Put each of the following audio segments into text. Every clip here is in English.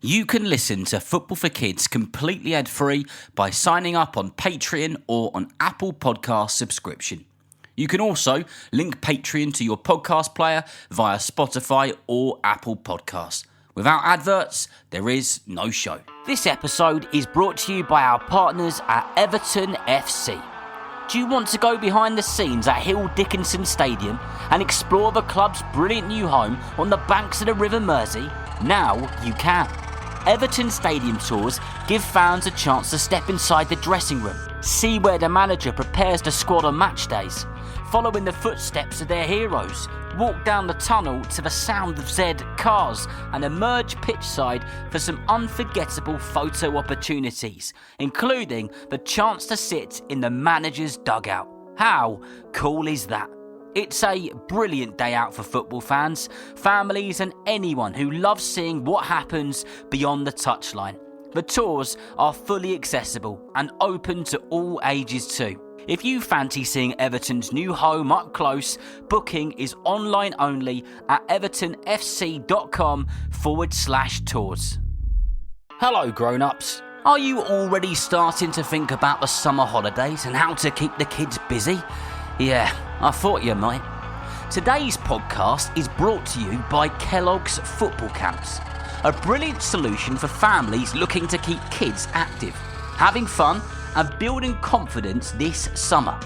You can listen to Football for Kids completely ad-free by signing up on Patreon or on Apple Podcast subscription. You can also link Patreon to your podcast player via Spotify or Apple Podcasts. Without adverts, there is no show. This episode is brought to you by our partners at Everton FC. Do you want to go behind the scenes at Hill Dickinson Stadium and explore the club's brilliant new home on the banks of the River Mersey? Now you can. Everton Stadium tours give fans a chance to step inside the dressing room, see where the manager prepares the squad on match days, follow in the footsteps of their heroes, walk down the tunnel to the sound of Zed cars and emerge pitchside for some unforgettable photo opportunities, including the chance to sit in the manager's dugout. How cool is that? It's a brilliant day out for football fans, families and anyone who loves seeing what happens beyond the touchline. The tours are fully accessible and open to all ages too. If you fancy seeing Everton's new home up close, booking is online only at evertonfc.com/tours. Hello grown-ups. Are you already starting to think about the summer holidays and how to keep the kids busy? Yeah, I thought you might. Today's podcast is brought to you by Kellogg'S Football Camps, a brilliant solution for families looking to keep kids active, having fun and building confidence this summer.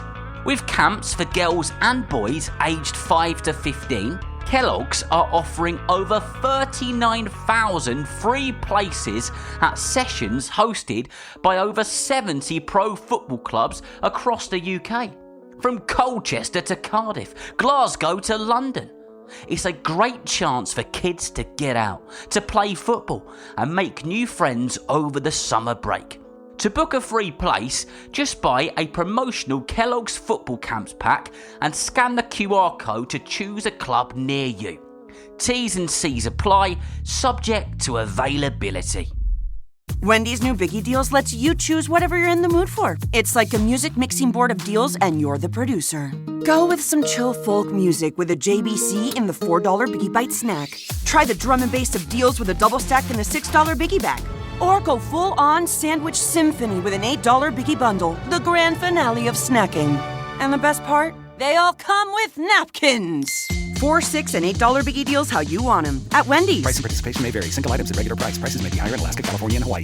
With camps for girls and boys aged 5 to 15, Kellogg's are offering over 39,000 free places at sessions hosted by over 70 pro football clubs across the UK. From Colchester to Cardiff, Glasgow to London. It's a great chance for kids to get out, to play football and make new friends over the summer break. To book a free place, just buy a promotional Kellogg's Football Camps pack and scan the QR code to choose a club near you. T's and C's apply, subject to availability. Wendy's new Biggie Deals lets you choose whatever you're in the mood for. It's like a music mixing board of deals and you're the producer. Go with some chill folk music with a JBC in the $4 Biggie Bite snack. Try the drum and bass of deals with a double stack in the $6 Biggie bag. Or go full-on sandwich symphony with an $8 Biggie bundle, the grand finale of snacking. And the best part? They all come with napkins. $4, $6, and $8 Biggie Deals how you want them at Wendy's. Price and participation may vary. Single items at regular price. Prices may be higher in Alaska, California, and Hawaii.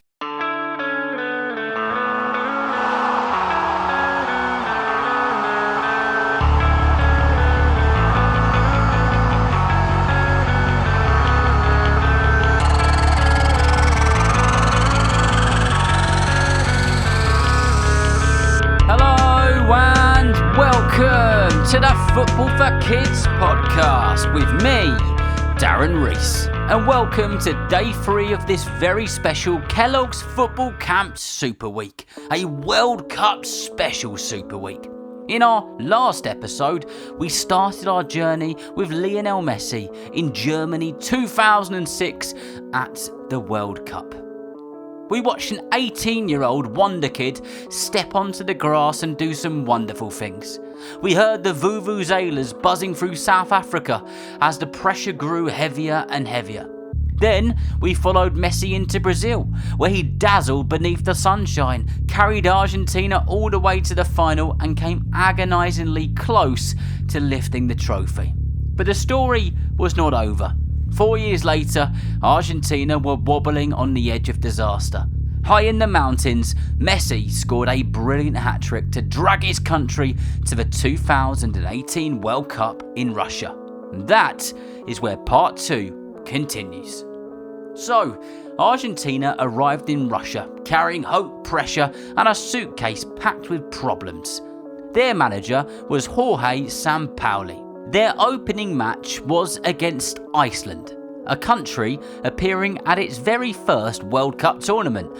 To the Football for Kids podcast with me, Darren Rees, and welcome to day 3 of this very special Kellogg's Football Camp Super Week, a World Cup special Super Week. In our last episode, we started our journey with Lionel Messi in Germany 2006 at the World Cup. We watched an 18-year-old wonder kid step onto the grass and do some wonderful things. We heard the vuvuzelas buzzing through South Africa as the pressure grew heavier and heavier. Then we followed Messi into Brazil, where he dazzled beneath the sunshine, carried Argentina all the way to the final and came agonisingly close to lifting the trophy. But the story was not over. 4 years later, Argentina were wobbling on the edge of disaster. High in the mountains, Messi scored a brilliant hat-trick to drag his country to the 2018 World Cup in Russia. And that is where part 2 continues. So, Argentina arrived in Russia, carrying hope, pressure, and a suitcase packed with problems. Their manager was Jorge Sampaoli. Their opening match was against Iceland, a country appearing at its very first World Cup tournament.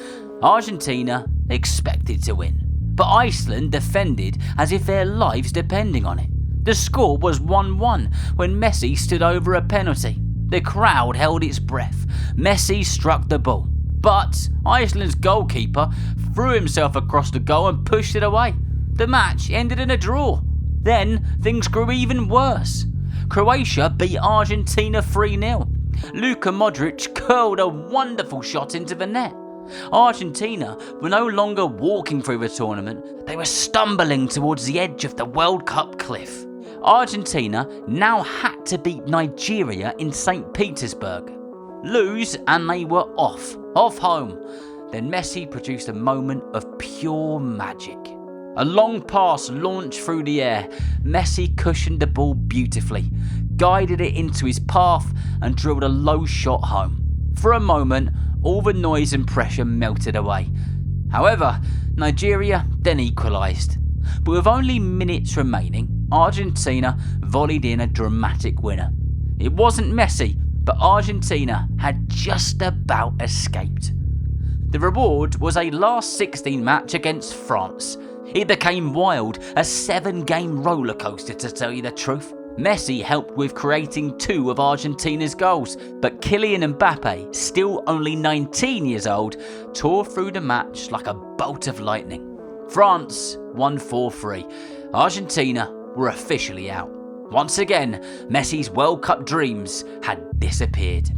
Argentina expected to win, but Iceland defended as if their lives depended on it. The score was 1-1 when Messi stood over a penalty. The crowd held its breath. Messi struck the ball, but Iceland's goalkeeper threw himself across the goal and pushed it away. The match ended in a draw. Then things grew even worse. Croatia beat Argentina 3-0. Luka Modric curled a wonderful shot into the net. Argentina were no longer walking through the tournament, they were stumbling towards the edge of the World Cup cliff. Argentina now had to beat Nigeria in St. Petersburg. Lose and they were off home. Then Messi produced a moment of pure magic. A long pass launched through the air. Messi cushioned the ball beautifully, guided it into his path and drilled a low shot home. For a moment, all the noise and pressure melted away. However, Nigeria then equalised. But with only minutes remaining, Argentina volleyed in a dramatic winner. It wasn't Messi, but Argentina had just about escaped. The reward was a last 16 match against France. It became wild, a 7-game roller coaster to tell you the truth. Messi helped with creating 2 of Argentina's goals, but Kylian Mbappé, still only 19 years old, tore through the match like a bolt of lightning. France won 4-3. Argentina were officially out. Once again, Messi's World Cup dreams had disappeared.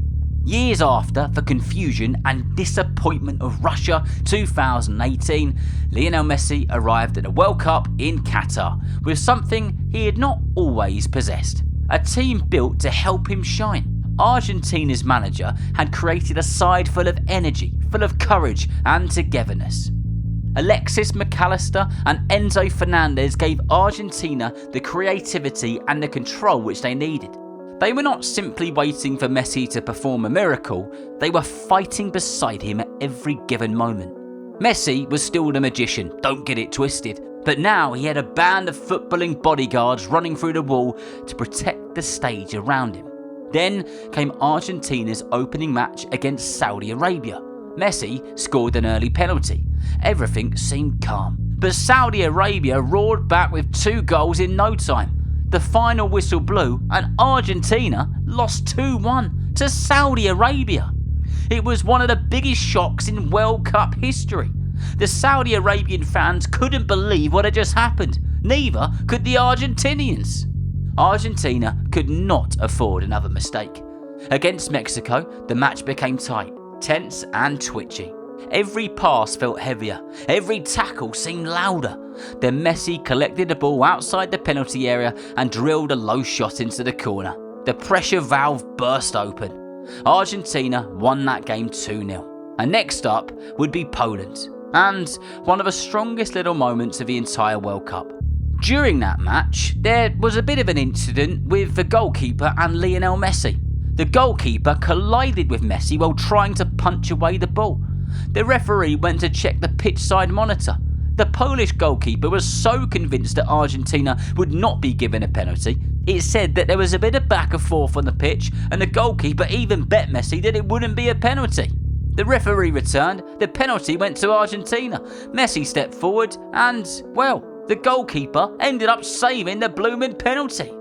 Years after the confusion and disappointment of Russia 2018, Lionel Messi arrived at the World Cup in Qatar with something he had not always possessed: a team built to help him shine. Argentina's manager had created a side full of energy, full of courage and togetherness. Alexis McAllister and Enzo Fernandez gave Argentina the creativity and the control which they needed. They were not simply waiting for Messi to perform a miracle, they were fighting beside him at every given moment. Messi was still the magician, don't get it twisted, but now he had a band of footballing bodyguards running through the wall to protect the stage around him. Then came Argentina's opening match against Saudi Arabia. Messi scored an early penalty. Everything seemed calm, but Saudi Arabia roared back with 2 goals in no time. The final whistle blew and Argentina lost 2-1 to Saudi Arabia. It was one of the biggest shocks in World Cup history. The Saudi Arabian fans couldn't believe what had just happened. Neither could the Argentinians. Argentina could not afford another mistake. Against Mexico, the match became tight, tense and twitchy. Every pass felt heavier, every tackle seemed louder. Then Messi collected the ball outside the penalty area and drilled a low shot into the corner. The pressure valve burst open. Argentina won that game 2-0. And next up would be Poland, and one of the strongest little moments of the entire World Cup. During that match, there was a bit of an incident with the goalkeeper and Lionel Messi. The goalkeeper collided with Messi while trying to punch away the ball. The referee went to check the pitch side monitor. The Polish goalkeeper was so convinced that Argentina would not be given a penalty, it said that there was a bit of back and forth on the pitch, and the goalkeeper even bet Messi that it wouldn't be a penalty. The referee returned, the penalty went to Argentina. Messi stepped forward and, well, the goalkeeper ended up saving the bloomin' penalty.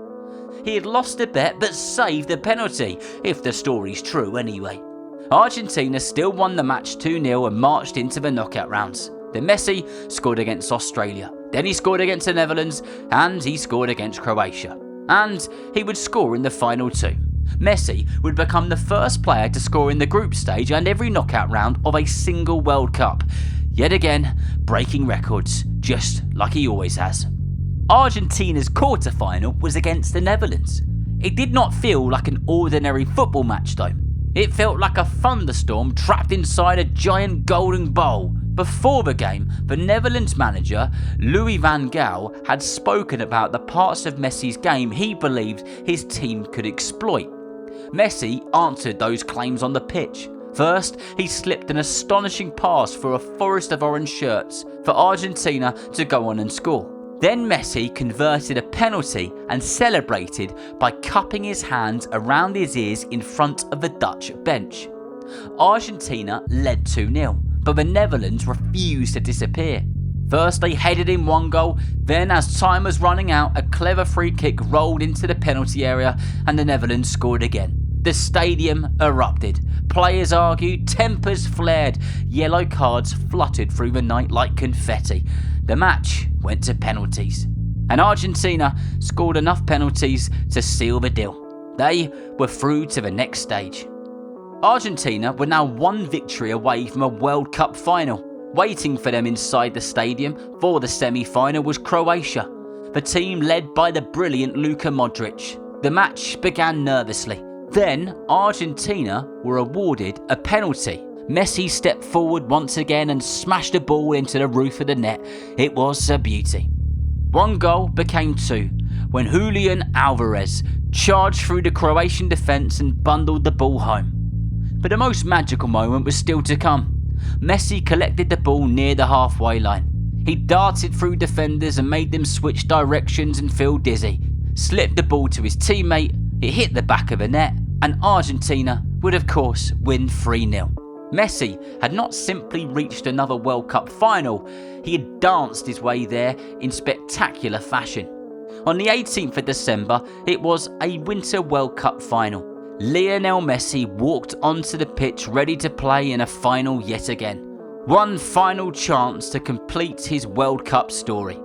He had lost the bet but saved the penalty, if the story's true anyway. Argentina still won the match 2-0 and marched into the knockout rounds. Then Messi scored against Australia, then he scored against the Netherlands, and he scored against Croatia. And he would score in the final 2. Messi would become the first player to score in the group stage and every knockout round of a single World Cup. Yet again, breaking records, just like he always has. Argentina's quarter-final was against the Netherlands. It did not feel like an ordinary football match though. It felt like a thunderstorm trapped inside a giant golden bowl. Before the game, the Netherlands manager, Louis van Gaal, had spoken about the parts of Messi's game he believed his team could exploit. Messi answered those claims on the pitch. First, he slipped an astonishing pass through a forest of orange shirts for Argentina to go on and score. Then Messi converted a penalty and celebrated by cupping his hands around his ears in front of the Dutch bench. Argentina led 2-0, but the Netherlands refused to disappear. First they headed in 1 goal, then as time was running out, a clever free kick rolled into the penalty area and the Netherlands scored again. The stadium erupted. Players argued, tempers flared, yellow cards fluttered through the night like confetti. The match went to penalties, and Argentina scored enough penalties to seal the deal. They were through to the next stage. Argentina were now one victory away from a World Cup final. Waiting for them inside the stadium for the semi-final was Croatia, the team led by the brilliant Luka Modric. The match began nervously. Then Argentina were awarded a penalty. Messi stepped forward once again and smashed the ball into the roof of the net. It was a beauty. One goal became two when Julian Alvarez charged through the Croatian defence and bundled the ball home. But the most magical moment was still to come. Messi collected the ball near the halfway line. He darted through defenders and made them switch directions and feel dizzy. Slipped the ball to his teammate, it hit the back of the net, and Argentina would of course win 3-0. Messi had not simply reached another World Cup final, he had danced his way there in spectacular fashion. On the 18th of December, it was a Winter World Cup final. Lionel Messi walked onto the pitch ready to play in a final yet again. One final chance to complete his World Cup story.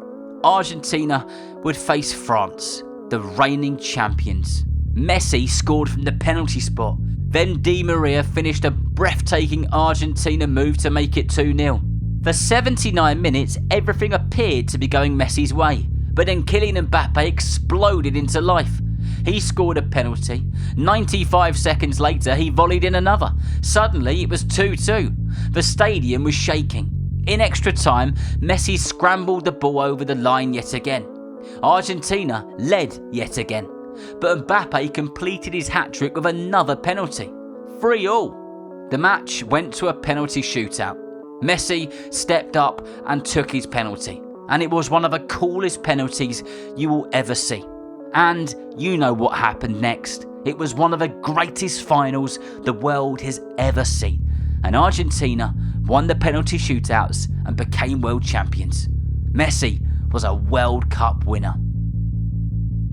Argentina would face France, the reigning champions. Messi scored from the penalty spot. Then Di Maria finished a breathtaking Argentina move to make it 2-0. For 79 minutes, everything appeared to be going Messi's way. But then Kylian Mbappé exploded into life. He scored a penalty. 95 seconds later, he volleyed in another. Suddenly, it was 2-2. The stadium was shaking. In extra time, Messi scrambled the ball over the line yet again. Argentina led yet again. But Mbappé completed his hat-trick with another penalty. 3-3. The match went to a penalty shootout. Messi stepped up and took his penalty. And it was one of the coolest penalties you will ever see. And you know what happened next. It was one of the greatest finals the world has ever seen. And Argentina won the penalty shootouts and became world champions. Messi was a World Cup winner.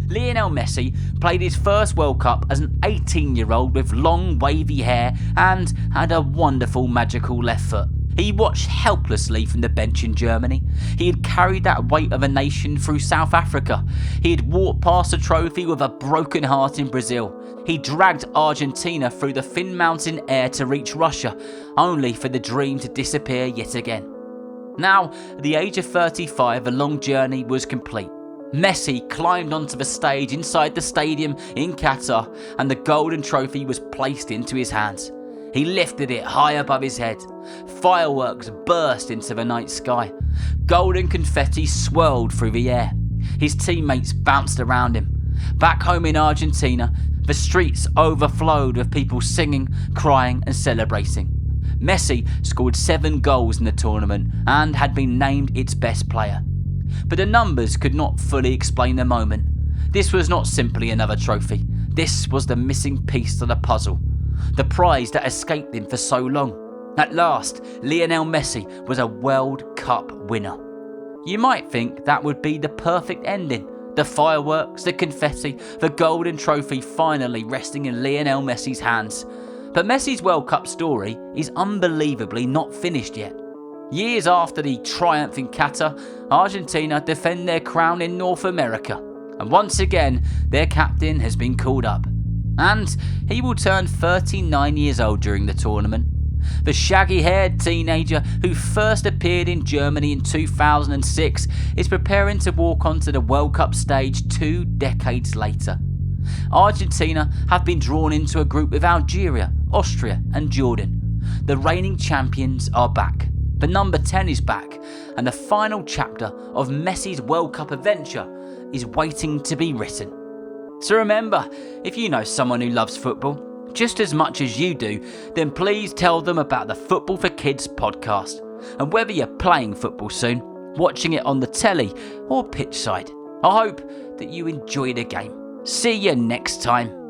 Lionel Messi played his first World Cup as an 18-year-old with long wavy hair and had a wonderful magical left foot. He watched helplessly from the bench in Germany. He had carried that weight of a nation through South Africa. He had walked past a trophy with a broken heart in Brazil. He dragged Argentina through the thin mountain air to reach Russia, only for the dream to disappear yet again. Now, at the age of 35, the long journey was complete. Messi climbed onto the stage inside the stadium in Qatar, and the golden trophy was placed into his hands. He lifted it high above his head. Fireworks burst into the night sky. Golden confetti swirled through the air. His teammates bounced around him. Back home in Argentina, the streets overflowed with people singing, crying and celebrating. Messi scored 7 goals in the tournament and had been named its best player. But the numbers could not fully explain the moment. This was not simply another trophy. This was the missing piece to the puzzle. The prize that escaped him for so long. At last, Lionel Messi was a World Cup winner. You might think that would be the perfect ending. The fireworks, the confetti, the golden trophy finally resting in Lionel Messi's hands. But Messi's World Cup story is unbelievably not finished yet. Years after the triumph in Qatar, Argentina defend their crown in North America. And once again, their captain has been called up. And he will turn 39 years old during the tournament. The shaggy-haired teenager who first appeared in Germany in 2006 is preparing to walk onto the World Cup stage 2 decades later. Argentina have been drawn into a group with Algeria, Austria and Jordan. The reigning champions are back. The number 10 is back, and the final chapter of Messi's World Cup adventure is waiting to be written. So remember, if you know someone who loves football just as much as you do, then please tell them about the Football for Kids podcast. And whether you're playing football soon, watching it on the telly or pitch side, I hope that you enjoy the game. See you next time.